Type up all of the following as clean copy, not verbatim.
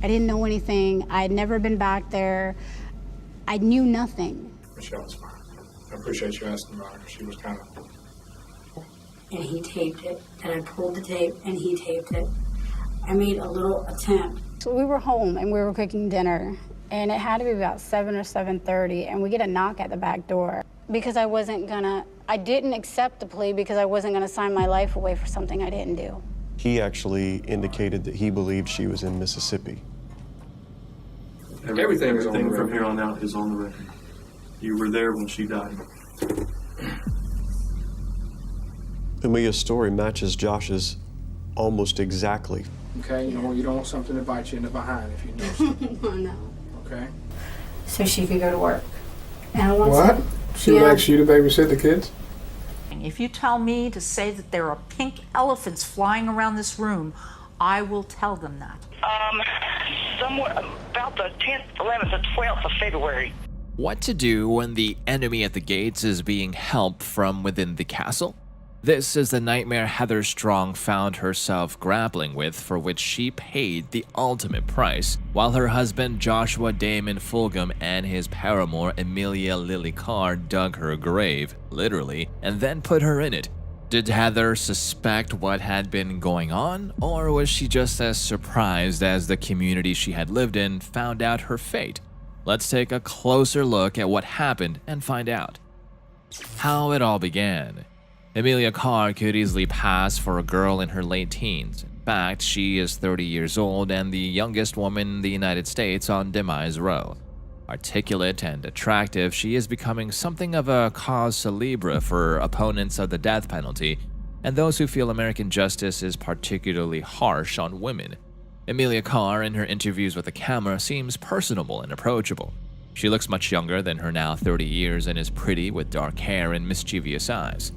I didn't know anything. I had never been back there. I knew nothing. Michelle's fine. I appreciate you asking about her. She was kind of... And he taped it, and I pulled the tape, and he taped it. I made a little attempt. So we were home, and we were cooking dinner, and it had to be about 7 or 7:30, and we get a knock at the back door. Because I didn't accept the plea because I wasn't gonna sign my life away for something I didn't do. He actually indicated that he believed she was in Mississippi. Everything from here on out is on the record. You were there when she died. Amelia's story matches Josh's almost exactly. Okay, you don't want something to bite you in the behind if you know something. Oh, no. Okay? So she could go to work. And I want What? She would ask you to babysit the kids? If you tell me to say that there are pink elephants flying around this room, I will tell them that. Somewhere about the 10th, 11th, or 12th of February. What to do when the enemy at the gates is being helped from within the castle? This is the nightmare Heather Strong found herself grappling with, for which she paid the ultimate price, while her husband Joshua Damon Fulgham and his paramour Amelia Lily Carr dug her grave, literally, and then put her in it. Did Heather suspect what had been going on, or was she just as surprised as the community she had lived in found out her fate? Let's take a closer look at what happened and find out how it all began. Amelia Carr could easily pass for a girl in her late teens. In fact, she is 30 years old and the youngest woman in the United States on Demise Row. Articulate and attractive, she is becoming something of a cause célèbre for opponents of the death penalty and those who feel American justice is particularly harsh on women. Amelia Carr, in her interviews with the camera, seems personable and approachable. She looks much younger than her now 30 years and is pretty with dark hair and mischievous eyes.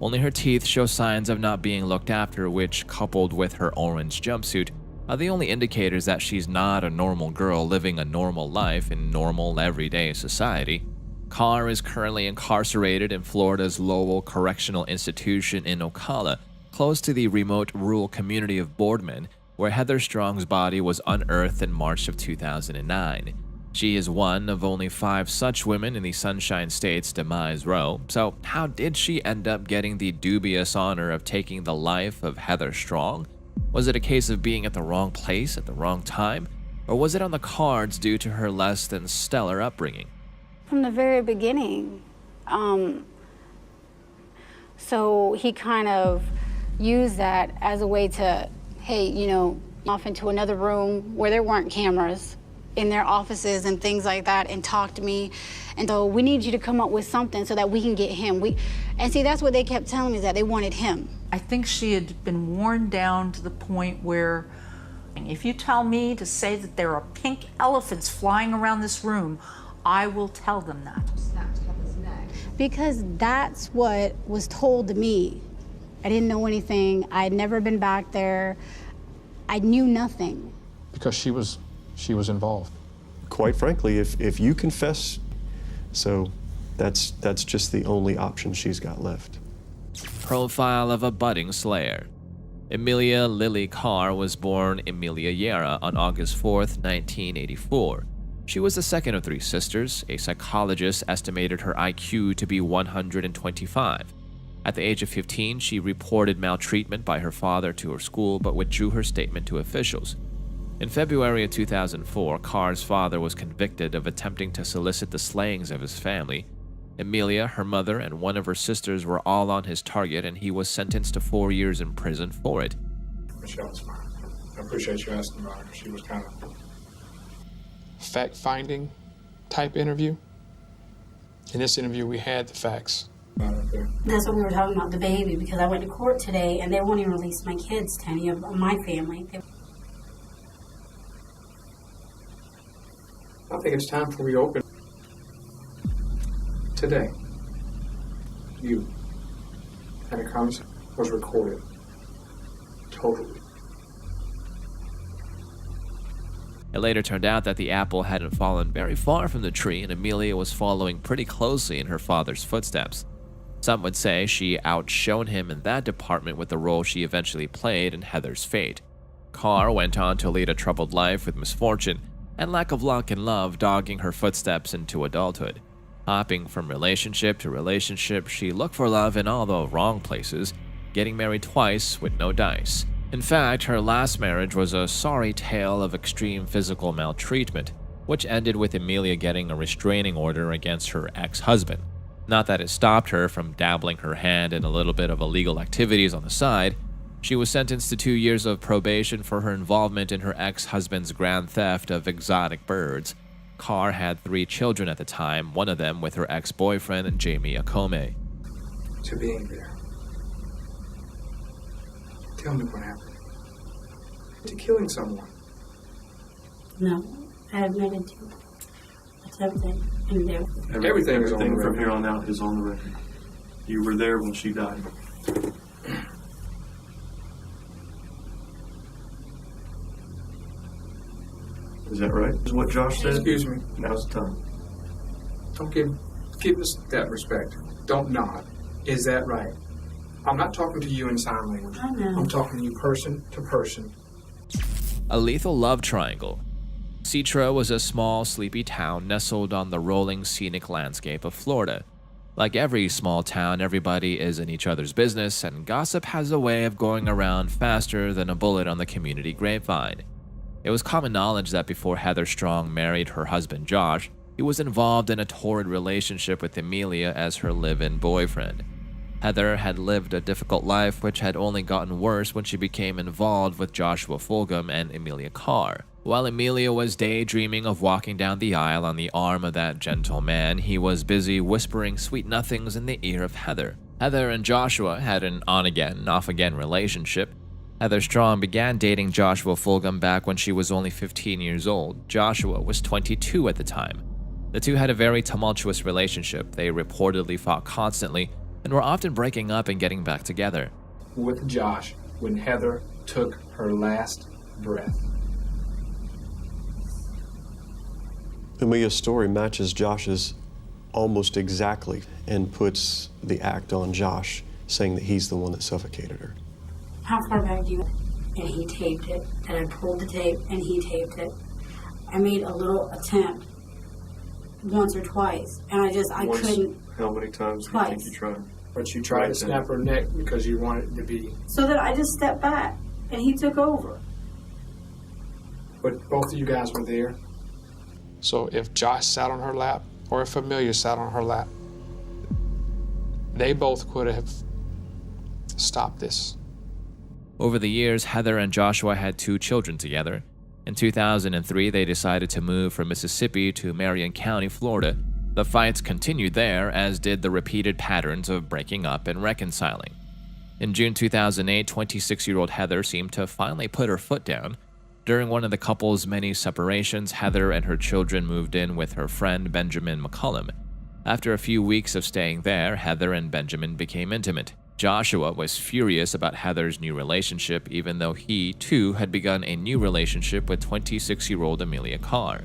Only her teeth show signs of not being looked after, which, coupled with her orange jumpsuit, are the only indicators that she's not a normal girl living a normal life in normal, everyday society. Carr is currently incarcerated in Florida's Lowell Correctional Institution in Ocala, close to the remote rural community of Boardman, where Heather Strong's body was unearthed in March of 2009. She is one of only 5 such women in the Sunshine State's Demise Row, so how did she end up getting the dubious honor of taking the life of Heather Strong? Was it a case of being at the wrong place at the wrong time? Or was it on the cards due to her less than stellar upbringing? From the very beginning. So he kind of used that as a way to, hey, off into another room where there weren't cameras in their offices and things like that, and talk to me. And so we need you to come up with something so that we can get him. And see, that's what they kept telling me, is that they wanted him. I think she had been worn down to the point where, if you tell me to say that there are pink elephants flying around this room, I will tell them that. Snapped Heather's neck. Because that's what was told to me. I didn't know anything. I had never been back there. I knew nothing. Because she was involved. Quite frankly, if you confess, so that's just the only option she's got left. Profile of a budding slayer. Amelia Lily Carr was born Amelia Yera on August 4th, 1984. She was the second of 3 sisters. A psychologist estimated her IQ to be 125. At the age of 15, she reported maltreatment by her father to her school but withdrew her statement to officials. In February of 2004, Carr's father was convicted of attempting to solicit the slayings of his family. Amelia, her mother, and one of her sisters were all on his target, and he was sentenced to 4 years in prison for it. Michelle's fine. I appreciate you asking about her. She was kind of... fact-finding type interview. In this interview, we had the facts. Okay. That's what we were talking about, the baby, because I went to court today and they won't even release my kids to any of my family. I think it's time for reopen. Today, you had a conversation, was recorded. Totally. It later turned out that the apple hadn't fallen very far from the tree, and Amelia was following pretty closely in her father's footsteps. Some would say she outshone him in that department with the role she eventually played in Heather's fate. Carr went on to lead a troubled life with misfortune and lack of luck in love dogging her footsteps into adulthood. Hopping from relationship to relationship, she looked for love in all the wrong places, getting married twice with no dice. In fact, her last marriage was a sorry tale of extreme physical maltreatment, which ended with Emilia getting a restraining order against her ex-husband. Not that it stopped her from dabbling her hand in a little bit of illegal activities on the side. She was sentenced to 2 years of probation for her involvement in her ex-husband's grand theft of exotic birds. Carr had 3 children at the time, one of them with her ex-boyfriend, Jamie Akome. To being there. Tell me what happened. To killing someone. No, I admitted to it. That's everything in there. Everything is on the Everything from record. here on out is on the record. You were there when she died. Is that right? Is what Josh said? Excuse me. Now's the time. Don't give us that respect. Don't nod. Is that right? I'm not talking to you in sign language. I know. I'm talking to you person to person. A lethal love triangle. Citra was a small, sleepy town nestled on the rolling, scenic landscape of Florida. Like every small town, everybody is in each other's business, and gossip has a way of going around faster than a bullet on the community grapevine. It was common knowledge that before Heather Strong married her husband Josh, he was involved in a torrid relationship with Emilia as her live-in boyfriend. Heather had lived a difficult life which had only gotten worse when she became involved with Joshua Fulgham and Emilia Carr. While Emilia was daydreaming of walking down the aisle on the arm of that gentle man, he was busy whispering sweet nothings in the ear of Heather. Heather and Joshua had an on-again, off-again relationship. Heather Strong began dating Joshua Fulgham back when she was only 15 years old. Joshua was 22 at the time. The two had a very tumultuous relationship. They reportedly fought constantly and were often breaking up and getting back together. With Josh when Heather took her last breath. Emilia's story matches Josh's almost exactly and puts the act on Josh, saying that he's the one that suffocated her. How far back do you? And he taped it. And I pulled the tape, and he taped it. I made a little attempt once or twice, and I Once, couldn't. How many times do you think you tried? But you tried to snap her neck because you wanted it to be. So that I just stepped back, and he took over. But both of you guys were there. So if Josh sat on her lap or if Amelia sat on her lap, they both could have stopped this. Over the years, Heather and Joshua had 2 children together. In 2003, they decided to move from Mississippi to Marion County, Florida. The fights continued there, as did the repeated patterns of breaking up and reconciling. In June 2008, 26-year-old Heather seemed to finally put her foot down. During one of the couple's many separations, Heather and her children moved in with her friend Benjamin McCullum. After a few weeks of staying there, Heather and Benjamin became intimate. Joshua was furious about Heather's new relationship, even though he, too, had begun a new relationship with 26-year-old Emilia Carr.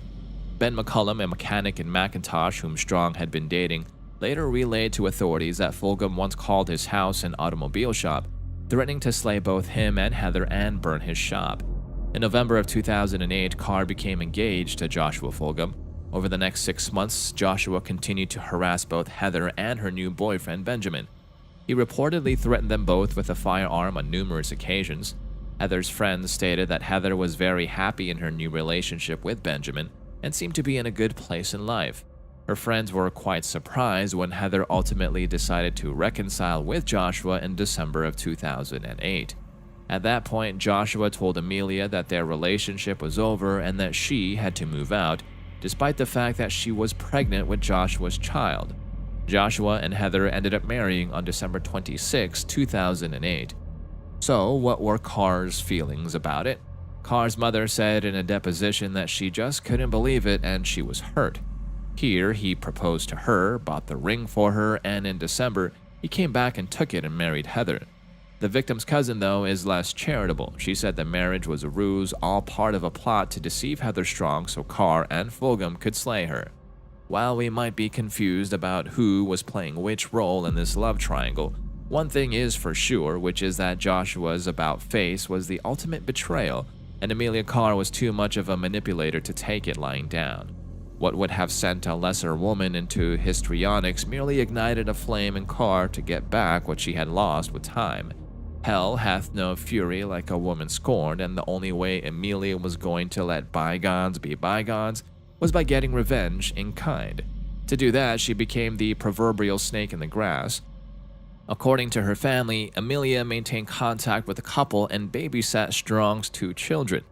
Ben McCullum, a mechanic in McIntosh whom Strong had been dating, later relayed to authorities that Fulgham once called his house an automobile shop, threatening to slay both him and Heather and burn his shop. In November of 2008, Carr became engaged to Joshua Fulgham. Over the next 6 months, Joshua continued to harass both Heather and her new boyfriend, Benjamin. He reportedly threatened them both with a firearm on numerous occasions. Heather's friends stated that Heather was very happy in her new relationship with Benjamin and seemed to be in a good place in life. Her friends were quite surprised when Heather ultimately decided to reconcile with Joshua in December of 2008. At that point, Joshua told Emilia that their relationship was over and that she had to move out, despite the fact that she was pregnant with Joshua's child. Joshua and Heather ended up marrying on December 26, 2008. So, what were Carr's feelings about it? Carr's mother said in a deposition that she just couldn't believe it and she was hurt. Here, he proposed to her, bought the ring for her, and in December, he came back and took it and married Heather. The victim's cousin, though, is less charitable. She said the marriage was a ruse, all part of a plot to deceive Heather Strong so Carr and Fulgham could slay her. While we might be confused about who was playing which role in this love triangle, one thing is for sure, which is that Joshua's about-face was the ultimate betrayal, and Amelia Carr was too much of a manipulator to take it lying down. What would have sent a lesser woman into histrionics merely ignited a flame in Carr to get back what she had lost with time. Hell hath no fury like a woman scorned, and the only way Amelia was going to let bygones be bygones was by getting revenge in kind. To do that, she became the proverbial snake in the grass. According to her family, Amelia maintained contact with the couple and babysat Strong's 2 children.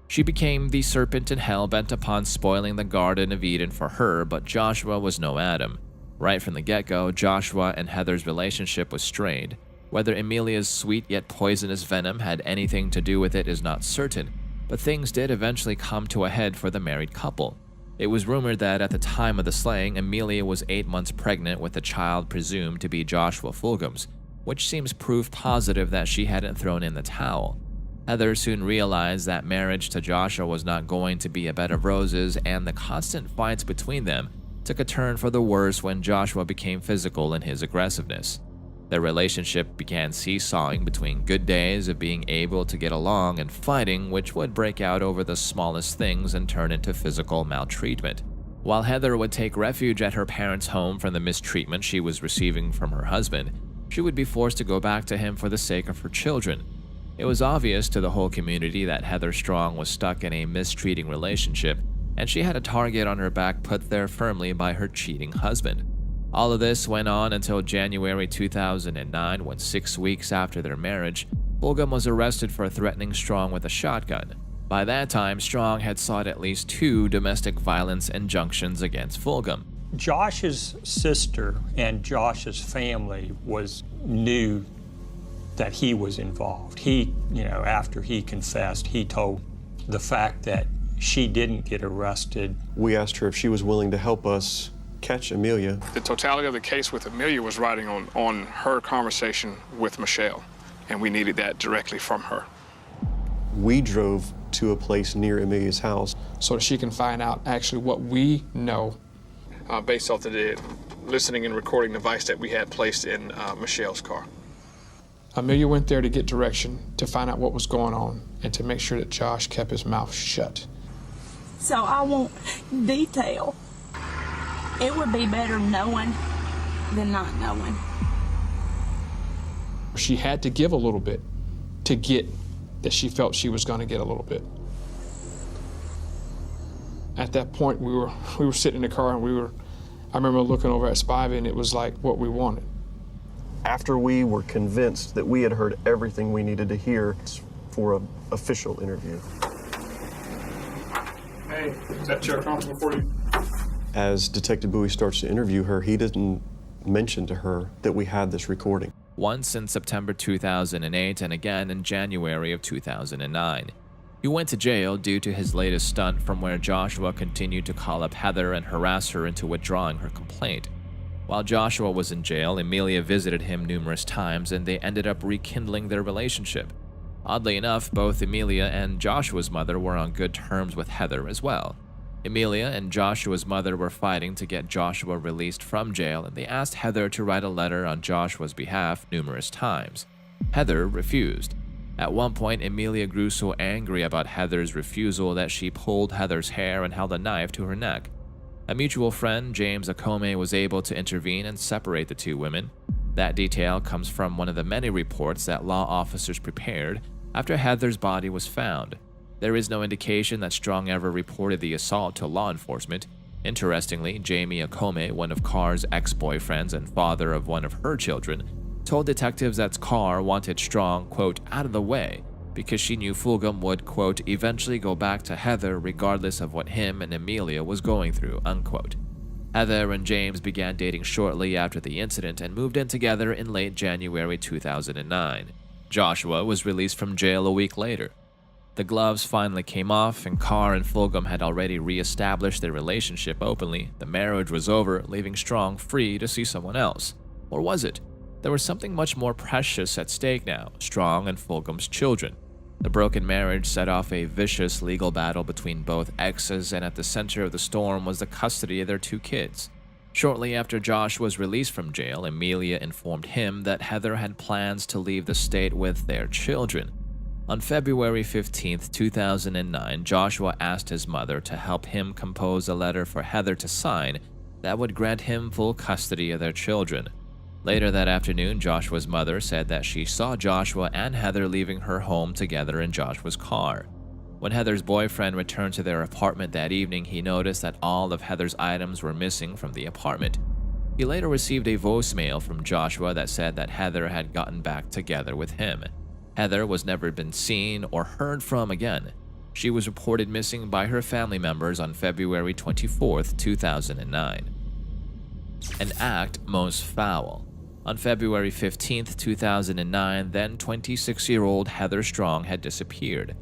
She became the serpent in hell bent upon spoiling the Garden of Eden for her, but Joshua was no Adam. Right from the get-go, Joshua and Heather's relationship was strained. Whether Amelia's sweet yet poisonous venom had anything to do with it is not certain, but things did eventually come to a head for the married couple. It was rumored that at the time of the slaying, Amelia was 8 months pregnant with a child presumed to be Joshua Fulgham's, which seems proof positive that she hadn't thrown in the towel. Heather soon realized that marriage to Joshua was not going to be a bed of roses, and the constant fights between them took a turn for the worse when Joshua became physical in his aggressiveness. Their relationship began seesawing between good days of being able to get along and fighting, which would break out over the smallest things and turn into physical maltreatment. While Heather would take refuge at her parents' home from the mistreatment she was receiving from her husband, she would be forced to go back to him for the sake of her children. It was obvious to the whole community that Heather Strong was stuck in a mistreating relationship, and she had a target on her back put there firmly by her cheating husband. All of this went on until January 2009, when 6 weeks after their marriage, Fulgham was arrested for threatening Strong with a shotgun. By that time, Strong had sought at least 2 domestic violence injunctions against Fulgham. Josh's sister and Josh's family knew that he was involved. He, after he confessed, he told the fact that she didn't get arrested. We asked her if she was willing to help us catch Amelia. The totality of the case with Amelia was riding on her conversation with Michelle, and we needed that directly from her. We drove to a place near Amelia's house so that she can find out actually what we know based off the listening and recording device that we had placed in Michelle's car. Amelia went there to get direction, to find out what was going on, and to make sure that Josh kept his mouth shut. So I want detail. It would be better knowing than not knowing. She had to give a little bit to get that she felt she was going to get a little bit. At that point, we were sitting in the car, and I remember looking over at Spivey, and it was like what we wanted. After we were convinced that we had heard everything we needed to hear for an official interview. Hey, is that chair comfortable for you? As Detective Bowie starts to interview her, he didn't mention to her that we had this recording. Once in September 2008 and again in January of 2009. He went to jail due to his latest stunt, from where Joshua continued to call up Heather and harass her into withdrawing her complaint. While Joshua was in jail, Amelia visited him numerous times, and they ended up rekindling their relationship. Oddly enough, both Amelia and Joshua's mother were on good terms with Heather as well. Amelia and Joshua's mother were fighting to get Joshua released from jail, and they asked Heather to write a letter on Joshua's behalf numerous times. Heather refused. At one point, Amelia grew so angry about Heather's refusal that she pulled Heather's hair and held a knife to her neck. A mutual friend, James Akome, was able to intervene and separate the 2 women. That detail comes from one of the many reports that law officers prepared after Heather's body was found. There is no indication that Strong ever reported the assault to law enforcement. Interestingly, Jamie Akome, one of Carr's ex-boyfriends and father of one of her children, told detectives that Carr wanted Strong, quote, out of the way, because she knew Fulgham would, quote, eventually go back to Heather regardless of what him and Amelia was going through, unquote. Heather and James began dating shortly after the incident and moved in together in late January 2009. Joshua was released from jail a week later. The gloves finally came off, and Carr and Fulgham had already re-established their relationship openly. The marriage was over, leaving Strong free to see someone else. Or was it? There was something much more precious at stake now: Strong and Fulgham's children. The broken marriage set off a vicious legal battle between both exes, and at the center of the storm was the custody of their 2 kids. Shortly after Josh was released from jail, Amelia informed him that Heather had plans to leave the state with their children. On February 15, 2009, Joshua asked his mother to help him compose a letter for Heather to sign that would grant him full custody of their children. Later that afternoon, Joshua's mother said that she saw Joshua and Heather leaving her home together in Joshua's car. When Heather's boyfriend returned to their apartment that evening, he noticed that all of Heather's items were missing from the apartment. He later received a voicemail from Joshua that said that Heather had gotten back together with him. Heather was never been seen or heard from again. She was reported missing by her family members on February 24, 2009. An act most foul. On February 15, 2009, then 26-year-old Heather Strong had disappeared.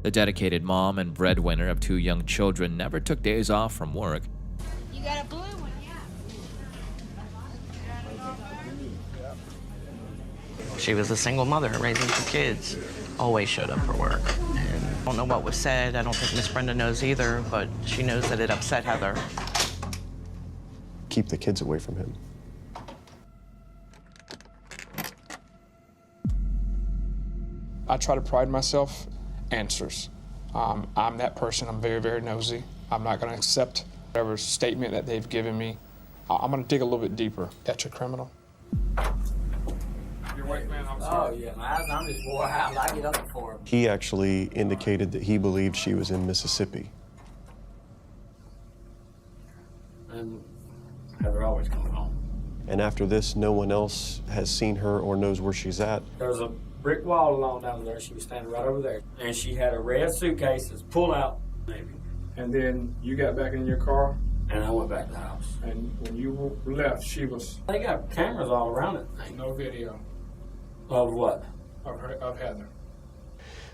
The dedicated mom and breadwinner of 2 young children never took days off from work. You got a blue one, yeah. She was a single mother raising 2 kids, always showed up for work. And I don't know what was said, I don't think Miss Brenda knows either, but she knows that it upset Heather. Keep the kids away from him. I try to pride myself, answers. I'm that person, I'm very, very nosy. I'm not gonna accept whatever statement that they've given me. I'm gonna dig a little bit deeper. That's a criminal. You're white man, I'm sorry. Oh, yeah, I'm just wore out. I get up for him. He actually indicated that he believed she was in Mississippi. And Heather always coming home. And after this, no one else has seen her or knows where she's at. There's a brick wall along down there. She was standing right over there. And she had a red suitcase that's pull out, maybe. And then you got back in your car? And I went back to the house. And when you left, she was... They got cameras all around it. No video. Of what? Of Heather.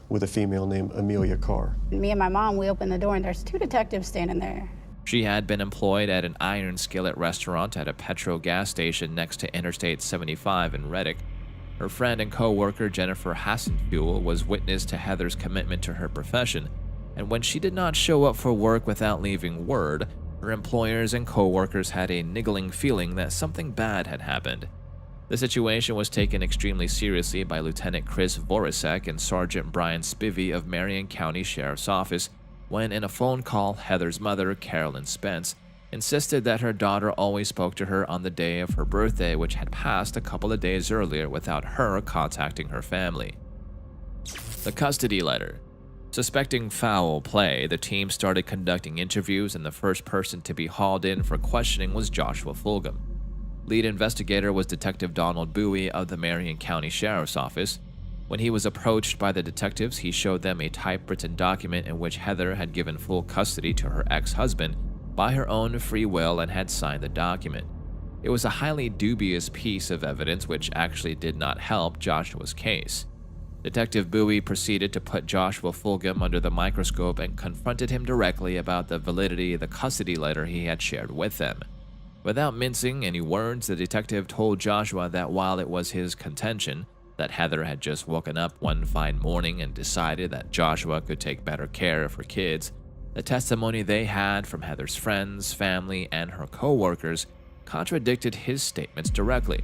With a female named Amelia Carr. Me and my mom, we opened the door and there's 2 detectives standing there. She had been employed at an Iron Skillet restaurant at a petrol gas station next to Interstate 75 in Reddick. Her friend and co-worker Jennifer Hassenfuel was witness to Heather's commitment to her profession, and when she did not show up for work without leaving word, her employers and co-workers had a niggling feeling that something bad had happened. The situation was taken extremely seriously by Lieutenant Chris Voracek and Sergeant Brian Spivey of Marion County Sheriff's Office when, in a phone call, Heather's mother, Carolyn Spence, insisted that her daughter always spoke to her on the day of her birthday, which had passed a couple of days earlier without her contacting her family. The custody letter. Suspecting foul play, the team started conducting interviews, and the first person to be hauled in for questioning was Joshua Fulgham. Lead investigator was Detective Donald Bowie of the Marion County Sheriff's Office. When he was approached by the detectives, he showed them a typewritten document in which Heather had given full custody to her ex-husband by her own free will and had signed the document. It was a highly dubious piece of evidence which actually did not help Joshua's case. Detective Bowie proceeded to put Joshua Fulgham under the microscope and confronted him directly about the validity of the custody letter he had shared with them. Without mincing any words, the detective told Joshua that while it was his contention that Heather had just woken up one fine morning and decided that Joshua could take better care of her kids, the testimony they had from Heather's friends, family, and her co-workers contradicted his statements directly.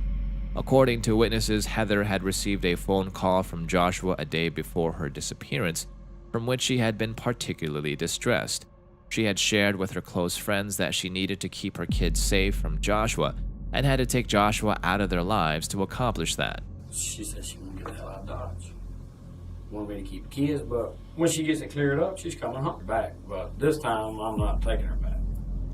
According to witnesses, Heather had received a phone call from Joshua a day before her disappearance, from which she had been particularly distressed. She had shared with her close friends that she needed to keep her kids safe from Joshua and had to take Joshua out of their lives to accomplish that. She said she wanted to get the hell out of Dodge. Wanted me to keep kids, but when she gets it cleared up, she's coming home back. But this time, I'm not taking her back.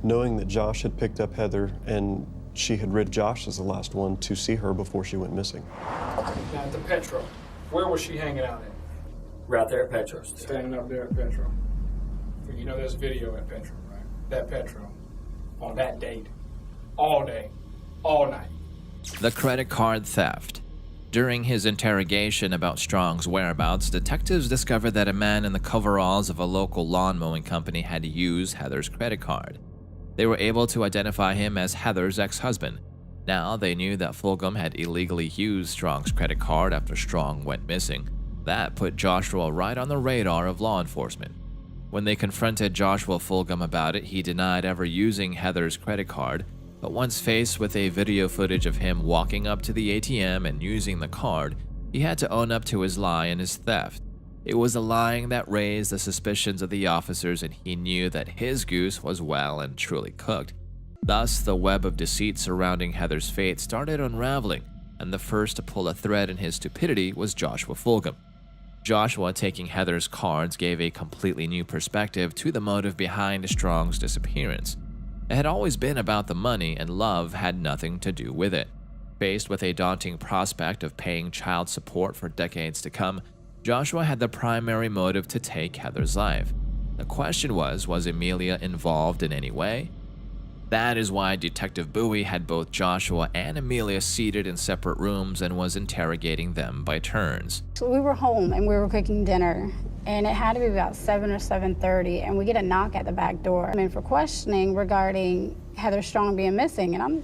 Knowing that Josh had picked up Heather and she had read Josh as the last one to see her before she went missing. Now at the Petro, where was she hanging out at? Right there at Petro. Standing up there at Petro. You know there's video at Petro, right? That Petro, on that date, all day, all night. The credit card theft. During his interrogation about Strong's whereabouts, detectives discovered that a man in the coveralls of a local lawn mowing company had used Heather's credit card. They were able to identify him as Heather's ex-husband. Now they knew that Fulgham had illegally used Strong's credit card after Strong went missing. That put Joshua right on the radar of law enforcement. When they confronted Joshua Fulgham about it, he denied ever using Heather's credit card, but once faced with a video footage of him walking up to the ATM and using the card, he had to own up to his lie and his theft. It was a lying that raised the suspicions of the officers, and he knew that his goose was well and truly cooked. Thus, the web of deceit surrounding Heather's fate started unraveling, and the first to pull a thread in his stupidity was Joshua Fulgham. Joshua taking Heather's cards gave a completely new perspective to the motive behind Strong's disappearance. It had always been about the money, and love had nothing to do with it. Faced with a daunting prospect of paying child support for decades to come, Joshua had the primary motive to take Heather's life. The question was Emilia involved in any way? That is why Detective Bowie had both Joshua and Emilia seated in separate rooms and was interrogating them by turns. So we were home and we were cooking dinner, and it had to be about 7 or 7:30, and we get a knock at the back door. I'm in for questioning regarding Heather Strong being missing, and I'm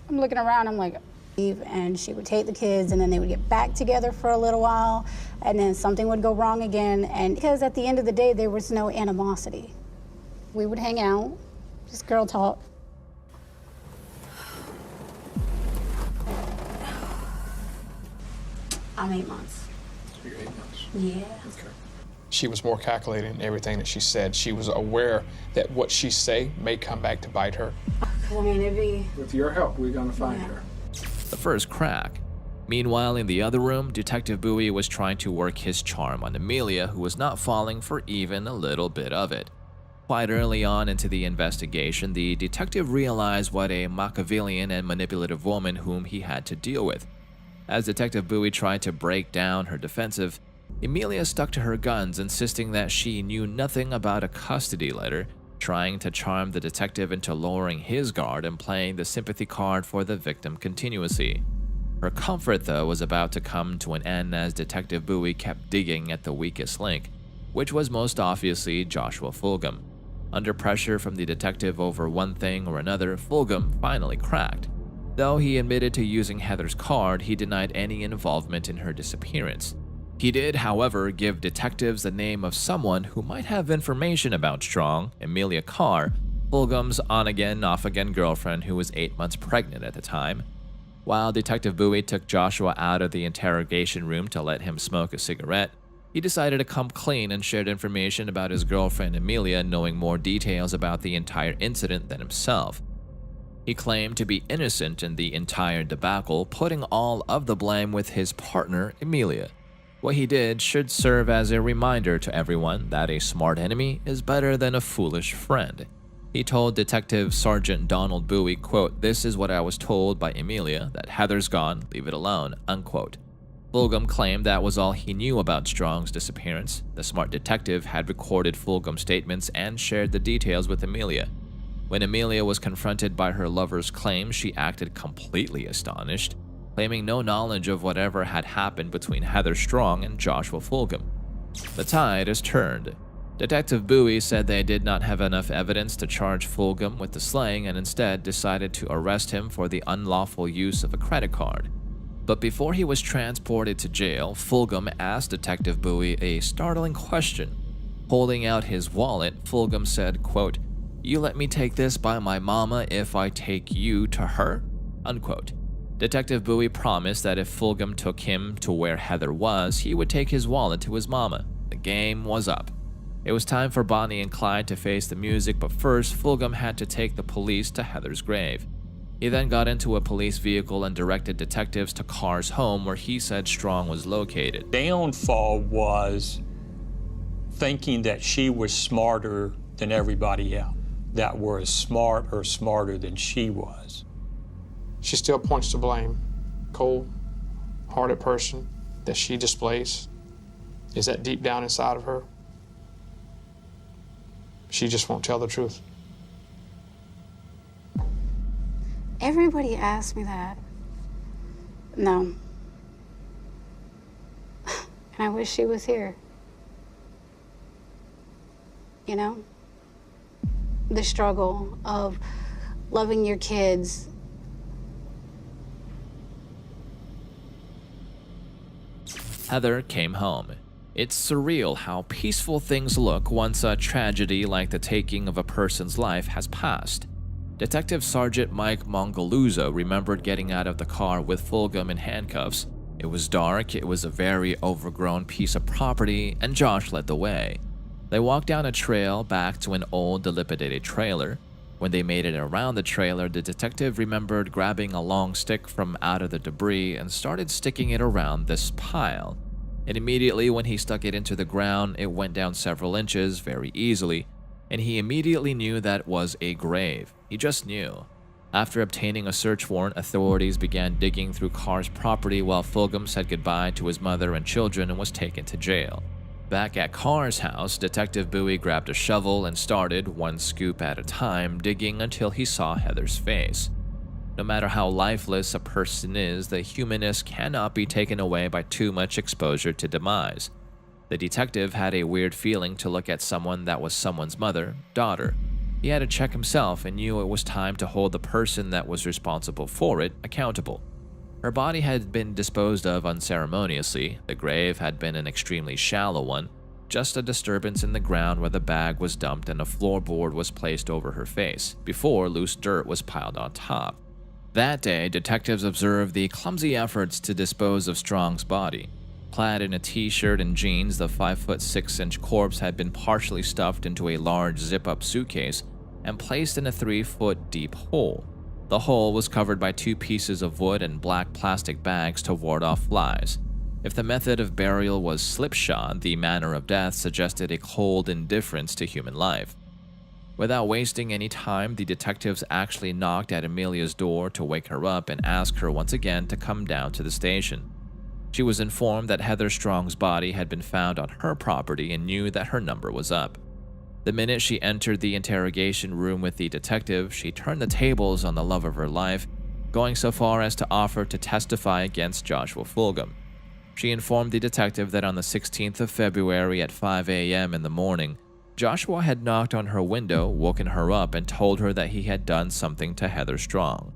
looking around, I'm like, and she would take the kids, and then they would get back together for a little while, and then something would go wrong again, and because at the end of the day, there was no animosity. We would hang out, just girl talk. I'm 8 months. You're 8 months. Yeah. Okay. She was more calculated in everything that she said. She was aware that what she say may come back to bite her. I mean, it'd be... With your help, we're gonna find her. The first crack. Meanwhile, in the other room, Detective Bowie was trying to work his charm on Emilia, who was not falling for even a little bit of it. Quite early on into the investigation, the detective realized what a Machiavellian and manipulative woman whom he had to deal with. As Detective Bowie tried to break down her defensive, Emilia stuck to her guns, insisting that she knew nothing about a custody letter, trying to charm the detective into lowering his guard and playing the sympathy card for the victim continuously. Her comfort, though, was about to come to an end as Detective Bowie kept digging at the weakest link, which was most obviously Joshua Fulgham. Under pressure from the detective over one thing or another, Fulgham finally cracked. Though he admitted to using Heather's card, he denied any involvement in her disappearance. He did, however, give detectives the name of someone who might have information about Strong, Emilia Carr, Fulgham's on-again, off-again girlfriend who was 8 months pregnant at the time. While Detective Bowie took Joshua out of the interrogation room to let him smoke a cigarette, he decided to come clean and shared information about his girlfriend Emilia, knowing more details about the entire incident than himself. He claimed to be innocent in the entire debacle, putting all of the blame with his partner Emilia. What he did should serve as a reminder to everyone that a smart enemy is better than a foolish friend. He told Detective Sergeant Donald Bowie, quote, "This is what I was told by Emilia, that Heather's gone, leave it alone," unquote. Fulgham claimed that was all he knew about Strong's disappearance. The smart detective had recorded Fulgham's statements and shared the details with Emilia. When Emilia was confronted by her lover's claims, she acted completely astonished, claiming no knowledge of whatever had happened between Heather Strong and Joshua Fulgham. The tide has turned. Detective Bowie said they did not have enough evidence to charge Fulgham with the slaying and instead decided to arrest him for the unlawful use of a credit card. But before he was transported to jail, Fulgham asked Detective Bowie a startling question. Holding out his wallet, Fulgham said, quote, "You let me take this by my mama if I take you to her?" unquote. Detective Bowie promised that if Fulgham took him to where Heather was, he would take his wallet to his mama. The game was up. It was time for Bonnie and Clyde to face the music, but first, Fulgham had to take the police to Heather's grave. He then got into a police vehicle and directed detectives to Carr's home, where he said Strong was located. Downfall was thinking that she was smarter than everybody else, that were as smart or smarter than she was. She still points to blame. Cold-hearted person that she displays. Is that deep down inside of her? She just won't tell the truth. Everybody asks me that. No. And I wish she was here. You know? The struggle of loving your kids. Heather came home. It's surreal how peaceful things look once a tragedy like the taking of a person's life has passed. Detective Sergeant Mike Mongaluzzo remembered getting out of the car with Fulgham in handcuffs. It was dark, it was a very overgrown piece of property, and Josh led the way. They walked down a trail back to an old, dilapidated trailer. When they made it around the trailer, the detective remembered grabbing a long stick from out of the debris and started sticking it around this pile. And immediately when he stuck it into the ground, it went down several inches very easily, and he immediately knew that was a grave. He just knew. After obtaining a search warrant, authorities began digging through Carr's property while Fulgham said goodbye to his mother and children and was taken to jail. Back at Carr's house, Detective Bowie grabbed a shovel and started, one scoop at a time, digging until he saw Heather's face. No matter how lifeless a person is, the humanness cannot be taken away by too much exposure to demise. The detective had a weird feeling to look at someone that was someone's mother, daughter. He had to check himself and knew it was time to hold the person that was responsible for it accountable. Her body had been disposed of unceremoniously. The grave had been an extremely shallow one, just a disturbance in the ground where the bag was dumped and a floorboard was placed over her face, before loose dirt was piled on top. That day, detectives observed the clumsy efforts to dispose of Strong's body. Clad in a t-shirt and jeans, the 5'6" corpse had been partially stuffed into a large zip-up suitcase and placed in a 3-foot deep hole. The hole was covered by 2 pieces of wood and black plastic bags to ward off flies. If the method of burial was slipshod, the manner of death suggested a cold indifference to human life. Without wasting any time, the detectives actually knocked at Amelia's door to wake her up and ask her once again to come down to the station. She was informed that Heather Strong's body had been found on her property and knew that her number was up. The minute she entered the interrogation room with the detective, she turned the tables on the love of her life, going so far as to offer to testify against Joshua Fulgham. She informed the detective that on the 16th of February at 5 a.m. in the morning, Joshua had knocked on her window, woken her up, and told her that he had done something to Heather Strong.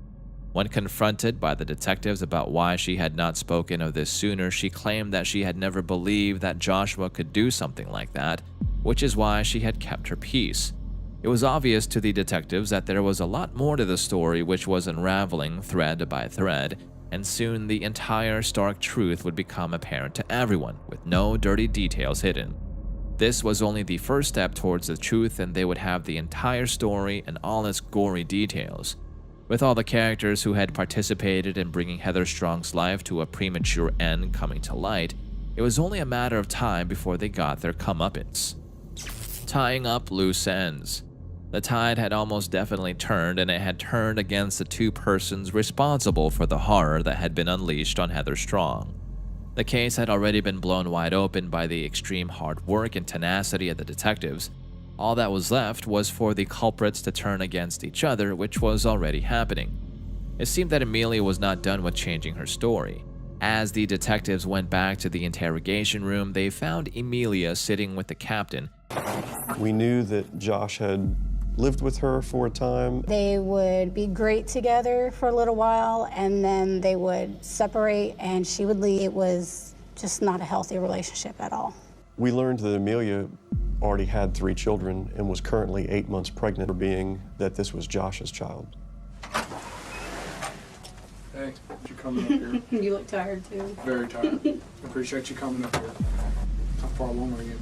When confronted by the detectives about why she had not spoken of this sooner, she claimed that she had never believed that Joshua could do something like that, which is why she had kept her peace. It was obvious to the detectives that there was a lot more to the story, which was unraveling thread by thread, and soon the entire stark truth would become apparent to everyone, with no dirty details hidden. This was only the first step towards the truth, and they would have the entire story and all its gory details. With all the characters who had participated in bringing Heather Strong's life to a premature end coming to light, it was only a matter of time before they got their comeuppance. Tying up loose ends. The tide had almost definitely turned, and it had turned against the 2 persons responsible for the horror that had been unleashed on Heather Strong. The case had already been blown wide open by the extreme hard work and tenacity of the detectives. All that was left was for the culprits to turn against each other, which was already happening. It seemed that Amelia was not done with changing her story. As the detectives went back to the interrogation room, they found Amelia sitting with the captain. We knew that Josh had lived with her for a time. They would be great together for a little while, and then they would separate, and she would leave. It was just not a healthy relationship at all. We learned that Amelia already had 3 children and was currently 8 months pregnant, being that this was Josh's child. Hey, you coming up here? You look tired too. Very tired. Appreciate you coming up here. How far along are you?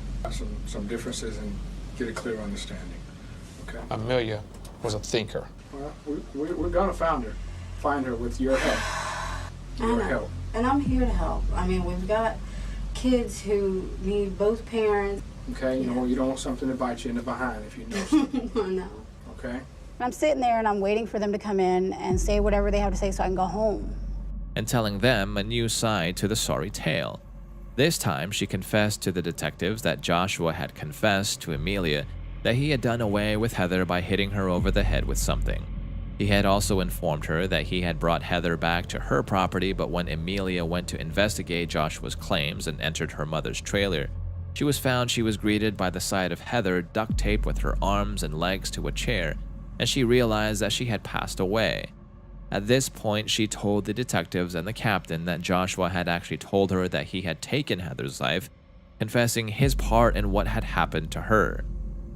Some differences and get a clear understanding. Okay. Amelia was a thinker. Well, we're gonna find her with your help. Your help. And I'm here to help. I mean, we've got kids who need both parents. Okay, you know, you don't want something to bite you in the behind if you know something. I know. Okay? I'm sitting there and I'm waiting for them to come in and say whatever they have to say so I can go home. And telling them a new side to the sorry tale. This time, she confessed to the detectives that Joshua had confessed to Amelia that he had done away with Heather by hitting her over the head with something. He had also informed her that he had brought Heather back to her property, but when Amelia went to investigate Joshua's claims and entered her mother's trailer, she was found she was greeted by the sight of Heather duct taped with her arms and legs to a chair, and she realized that she had passed away. At this point, she told the detectives and the captain that Joshua had actually told her that he had taken Heather's life, confessing his part in what had happened to her.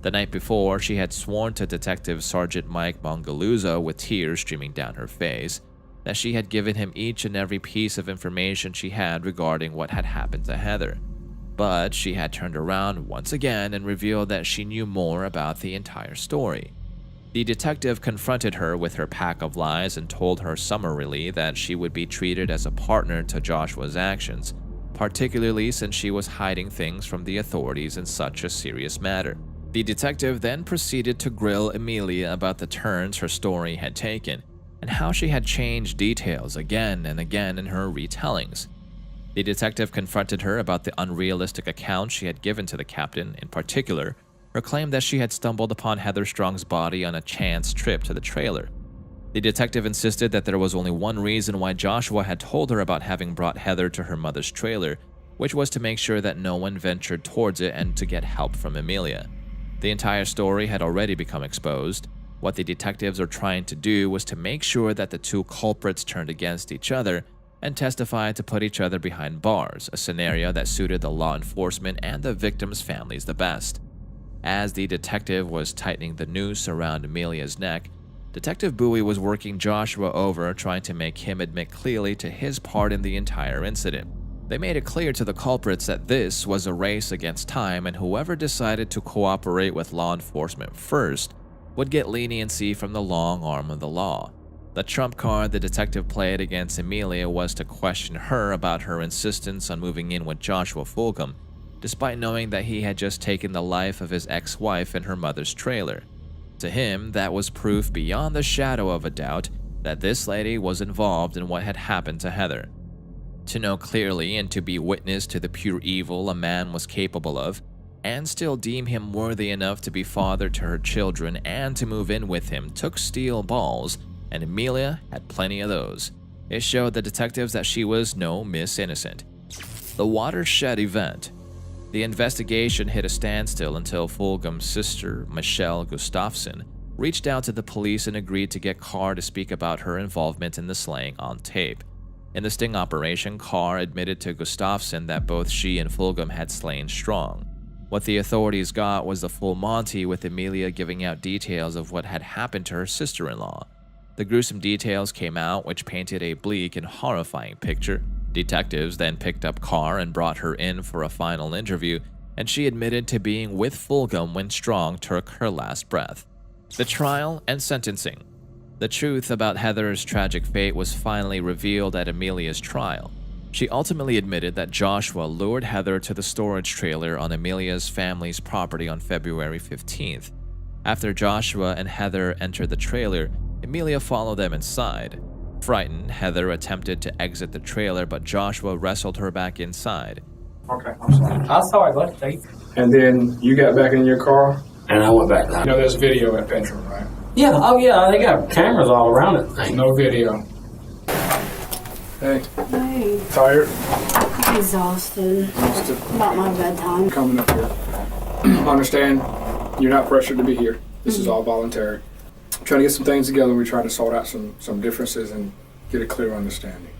The night before, she had sworn to Detective Sergeant Mike Mongaluzzo with tears streaming down her face that she had given him each and every piece of information she had regarding what had happened to Heather. But she had turned around once again and revealed that she knew more about the entire story. The detective confronted her with her pack of lies and told her summarily that she would be treated as a partner to Joshua's actions, particularly since she was hiding things from the authorities in such a serious matter. The detective then proceeded to grill Amelia about the turns her story had taken and how she had changed details again and again in her retellings. The detective confronted her about the unrealistic account she had given to the captain, in particular, her claim that she had stumbled upon Heather Strong's body on a chance trip to the trailer. The detective insisted that there was only one reason why Joshua had told her about having brought Heather to her mother's trailer, which was to make sure that no one ventured towards it and to get help from Amelia. The entire story had already become exposed. What the detectives are trying to do was to make sure that the two culprits turned against each other and testified to put each other behind bars, a scenario that suited the law enforcement and the victims' families the best. As the detective was tightening the noose around Amelia's neck, Detective Bowie was working Joshua over, trying to make him admit clearly to his part in the entire incident. They made it clear to the culprits that this was a race against time, and whoever decided to cooperate with law enforcement first would get leniency from the long arm of the law. The trump card the detective played against Amelia was to question her about her insistence on moving in with Joshua Fulgham, despite knowing that he had just taken the life of his ex-wife in her mother's trailer. To him, that was proof beyond the shadow of a doubt that this lady was involved in what had happened to Heather. To know clearly and to be witness to the pure evil a man was capable of, and still deem him worthy enough to be father to her children and to move in with him, took steel balls, and Amelia had plenty of those. It showed the detectives that she was no Miss Innocent. The watershed event. The investigation hit a standstill until Fulgham's sister, Michelle Gustafson, reached out to the police and agreed to get Carr to speak about her involvement in the slaying on tape. In the sting operation, Carr admitted to Gustafson that both she and Fulgham had slain Strong. What the authorities got was the full Monty, with Amelia giving out details of what had happened to her sister-in-law. The gruesome details came out, which painted a bleak and horrifying picture. Detectives then picked up Carr and brought her in for a final interview, and she admitted to being with Fulgham when Strong took her last breath. The trial and sentencing. The truth about Heather's tragic fate was finally revealed at Amelia's trial. She ultimately admitted that Joshua lured Heather to the storage trailer on Amelia's family's property on February 15th. After Joshua and Heather entered the trailer, Amelia followed them inside. Frightened, Heather attempted to exit the trailer, but Joshua wrestled her back inside. Okay, I'm sorry. I'm sorry, buddy. And then you got back in your car? And I went back. You know there's video at Petrol, right? Yeah, oh yeah, they got cameras all around it. No video. Hey. Hey, Tired? I'm exhausted. About my bedtime. Coming up here. Understand, you're not pressured to be here. This is all voluntary. Trying to get some things together. We're trying to sort out some differences and get a clear understanding.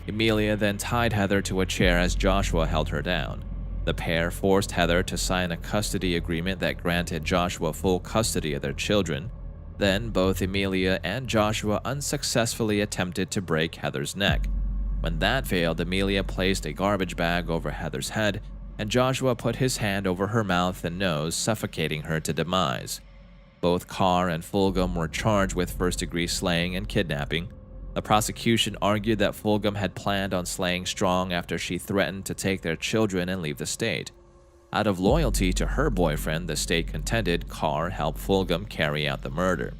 Amelia then tied Heather to a chair as Joshua held her down. The pair forced Heather to sign a custody agreement that granted Joshua full custody of their children. Then both Amelia and Joshua unsuccessfully attempted to break Heather's neck. When that failed, Amelia placed a garbage bag over Heather's head, and Joshua put his hand over her mouth and nose, suffocating her to demise. Both Carr and Fulgham were charged with first-degree slaying and kidnapping. The prosecution argued that Fulgham had planned on slaying Strong after she threatened to take their children and leave the state. Out of loyalty to her boyfriend, the state contended Carr helped Fulgham carry out the murder.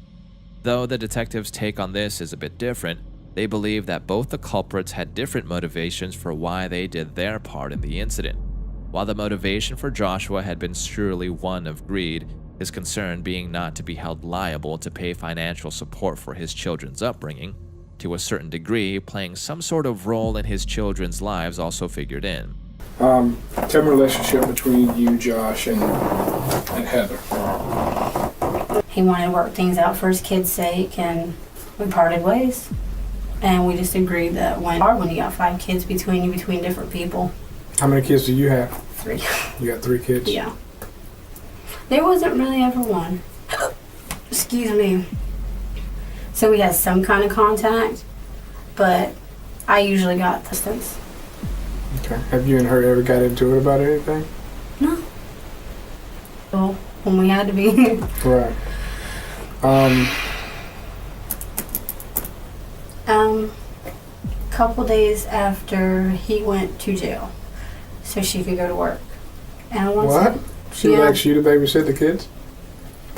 Though the detectives' take on this is a bit different, they believe that both the culprits had different motivations for why they did their part in the incident. While the motivation for Joshua had been surely one of greed, his concern being not to be held liable to pay financial support for his children's upbringing, to a certain degree, playing some sort of role in his children's lives also figured in. Tell me the relationship between you, Josh, and Heather. He wanted to work things out for his kids' sake, and we parted ways. And we just agreed that when you got 5 kids between different people. How many kids do you have? 3. You got 3 kids? Yeah. There wasn't really ever one. Excuse me. So we had some kind of contact, but I usually got distance. Okay. Have you and her ever got into it about anything? No. Well, when we had to be. Right. Couple days after he went to jail, so she could go to work. And What? She likes you to babysit the kids?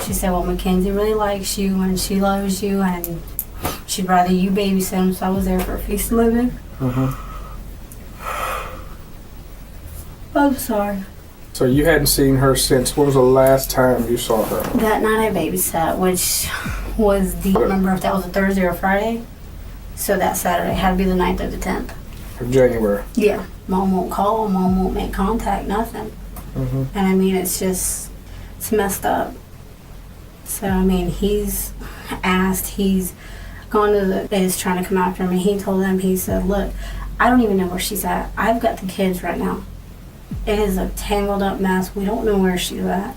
She said, well, Mackenzie really likes you and she loves you and she'd rather you babysit him, so I was there for a feast living. I'm sorry. So you hadn't seen her since, when was the last time you saw her? That night I babysat, which was I don't remember if that was a Thursday or Friday. So that Saturday had to be the 9th or the 10th. Of January? Yeah. Mom won't call, Mom won't make contact, nothing. And I mean, it's messed up. So, I mean, he's gone to the, they was trying to come after me. He told them, he said, look, I don't even know where she's at. I've got the kids right now. It is a tangled up mess. We don't know where she's at.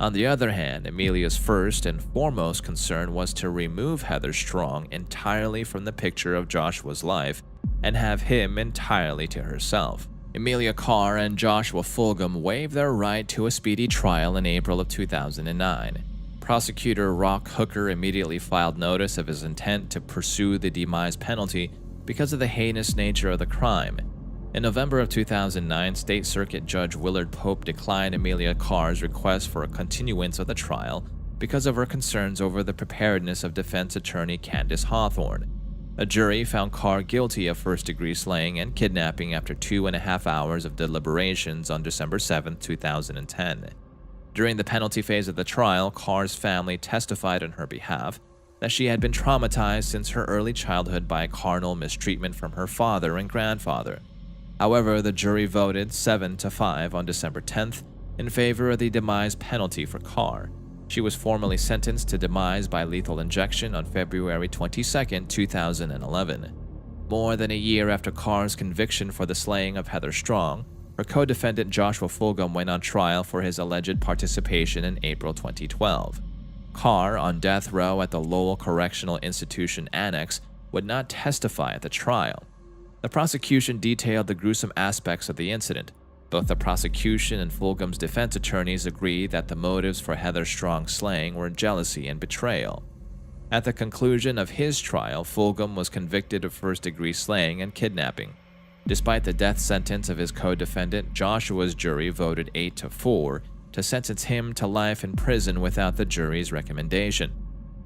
On the other hand, Amelia's first and foremost concern was to remove Heather Strong entirely from the picture of Joshua's life and have him entirely to herself. Amelia Carr and Joshua Fulgham waived their right to a speedy trial in April of 2009. Prosecutor Rock Hooker immediately filed notice of his intent to pursue the demise penalty because of the heinous nature of the crime. In November of 2009, State Circuit Judge Willard Pope declined Amelia Carr's request for a continuance of the trial because of her concerns over the preparedness of defense attorney Candace Hawthorne. A jury found Carr guilty of first-degree slaying and kidnapping after 2.5 hours of deliberations on December 7, 2010. During the penalty phase of the trial, Carr's family testified on her behalf that she had been traumatized since her early childhood by carnal mistreatment from her father and grandfather. However, the jury voted 7-5 on December 10th in favor of the demise penalty for Carr. She was formally sentenced to demise by lethal injection on February 22, 2011. More than a year after Carr's conviction for the slaying of Heather Strong, her co-defendant Joshua Fulgham went on trial for his alleged participation in April 2012. Carr, on death row at the Lowell Correctional Institution Annex, would not testify at the trial. The prosecution detailed the gruesome aspects of the incident. Both the prosecution and Fulgham's defense attorneys agreed that the motives for Heather Strong's slaying were jealousy and betrayal. At the conclusion of his trial, Fulgham was convicted of first-degree slaying and kidnapping. Despite the death sentence of his co-defendant, Joshua's jury voted 8-4 to sentence him to life in prison without the jury's recommendation.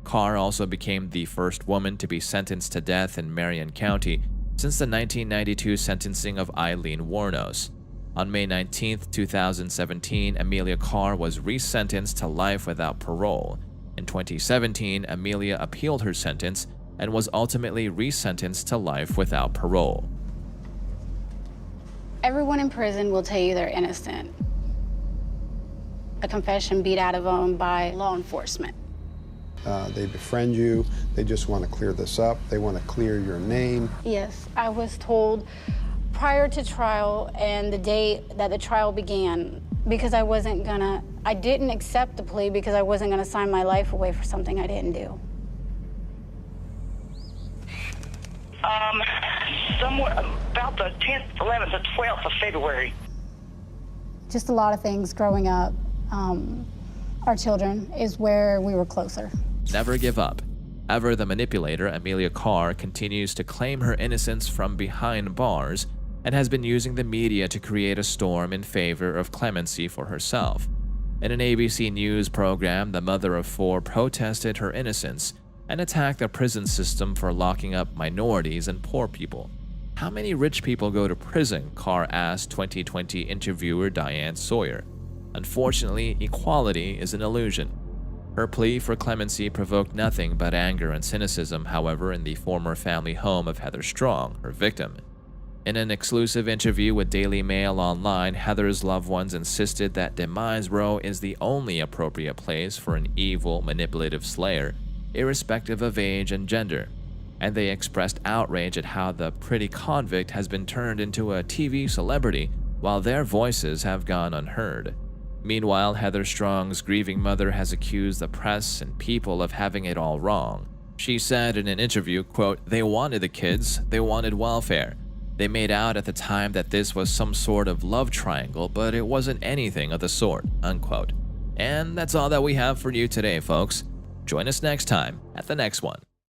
Carr also became the first woman to be sentenced to death in Marion County since the 1992 sentencing of Eileen Wuornos. On May 19, 2017, Amelia Carr was resentenced to life without parole. In 2017, Amelia appealed her sentence and was ultimately resentenced to life without parole. Everyone in prison will tell you they're innocent. A confession beat out of them by law enforcement. They befriend you. They just want to clear this up. They want to clear your name. Yes, I was told prior to trial and the day that the trial began, because I didn't accept the plea because I wasn't gonna sign my life away for something I didn't do. Somewhere about the 10th, 11th, or 12th of February. Just a lot of things growing up. Our children is where we were closer. Never give up. Ever the manipulator, Amelia Carr continues to claim her innocence from behind bars and has been using the media to create a storm in favor of clemency for herself. In an ABC News program, the mother of four protested her innocence and attacked the prison system for locking up minorities and poor people. How many rich people go to prison? Carr asked 2020 interviewer Diane Sawyer. Unfortunately, equality is an illusion. Her plea for clemency provoked nothing but anger and cynicism, however, in the former family home of Heather Strong, her victim. In an exclusive interview with Daily Mail Online, Heather's loved ones insisted that Demise Row is the only appropriate place for an evil, manipulative slayer, irrespective of age and gender, and they expressed outrage at how the pretty convict has been turned into a TV celebrity while their voices have gone unheard. Meanwhile, Heather Strong's grieving mother has accused the press and people of having it all wrong. She said in an interview, quote, "They wanted the kids, they wanted welfare. They made out at the time that this was some sort of love triangle, but it wasn't anything of the sort," unquote. And that's all that we have for you today, folks. Join us next time at the next one.